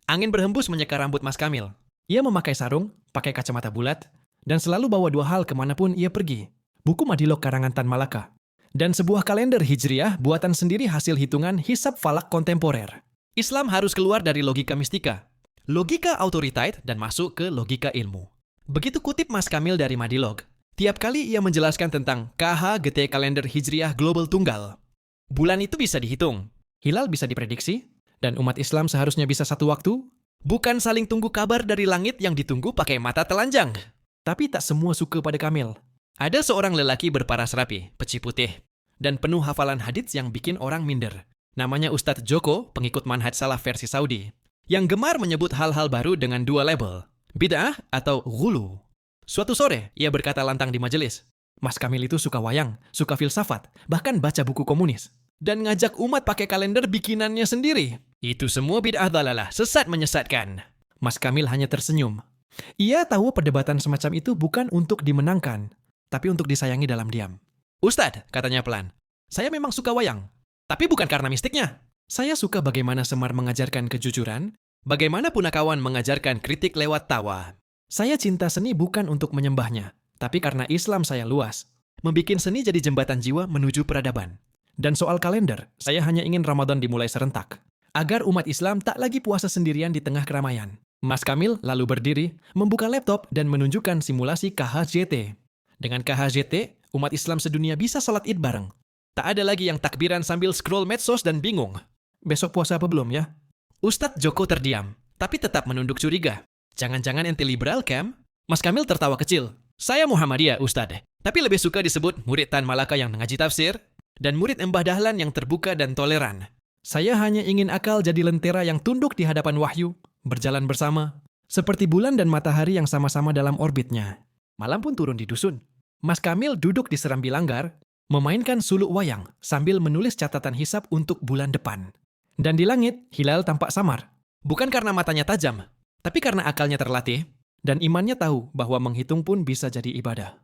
Angin berhembus menyeka rambut Mas Kamil. Ia memakai sarung, pakai kacamata bulat, dan selalu bawa dua hal kemanapun ia pergi. Buku Madilog karangan Tan Malaka, dan sebuah kalender Hijriah buatan sendiri hasil hitungan hisab falak kontemporer. Islam harus keluar dari logika mistika, logika autoritatif dan masuk ke logika ilmu. Begitu kutip Mas Kamil dari Madilog, tiap kali ia menjelaskan tentang KHGT kalender Hijriah Global Tunggal. Bulan itu bisa dihitung, hilal bisa diprediksi, dan umat Islam seharusnya bisa satu waktu, bukan saling tunggu kabar dari langit yang ditunggu pakai mata telanjang. Tapi tak semua suka pada Kamil. Ada seorang lelaki berparas rapi, peci putih, dan penuh hafalan hadits yang bikin orang minder. Namanya Ustadz Joko, pengikut manhaj salaf versi Saudi, yang gemar menyebut hal-hal baru dengan dua label, bid'ah atau ghulu. Suatu sore, ia berkata lantang di majelis, Mas Kamil itu suka wayang, suka filsafat, bahkan baca buku komunis, dan ngajak umat pakai kalender bikinannya sendiri. Itu semua bid'ah dalalah, sesat menyesatkan. Mas Kamil hanya tersenyum. Ia tahu perdebatan semacam itu bukan untuk dimenangkan, tapi untuk disayangi dalam diam. Ustadz, katanya pelan, saya memang suka wayang, tapi bukan karena mistiknya. Saya suka bagaimana Semar mengajarkan kejujuran, bagaimana Punakawan mengajarkan kritik lewat tawa. Saya cinta seni bukan untuk menyembahnya, tapi karena Islam saya luas, membikin seni jadi jembatan jiwa menuju peradaban. Dan soal kalender, saya hanya ingin Ramadan dimulai serentak, agar umat Islam tak lagi puasa sendirian di tengah keramaian. Mas Kamil lalu berdiri, membuka laptop dan menunjukkan simulasi KHJT. Dengan KHJT, umat Islam sedunia bisa salat Id bareng. Tak ada lagi yang takbiran sambil scroll medsos dan bingung. Besok puasa apa belum ya? Ustadz Joko terdiam, tapi tetap menunduk curiga. Jangan-jangan ente liberal, Kam? Mas Kamil tertawa kecil. Saya Muhammadiyah, Ustadz. Tapi lebih suka disebut murid Tan Malaka yang ngaji tafsir, dan murid Mbah Dahlan yang terbuka dan toleran. Saya hanya ingin akal jadi lentera yang tunduk di hadapan wahyu, berjalan bersama, seperti bulan dan matahari yang sama-sama dalam orbitnya. Malam pun turun di dusun. Mas Kamil duduk di serambi langgar, memainkan suluk wayang sambil menulis catatan hisab untuk bulan depan. Dan di langit, hilal tampak samar. Bukan karena matanya tajam, tapi karena akalnya terlatih, dan imannya tahu bahwa menghitung pun bisa jadi ibadah.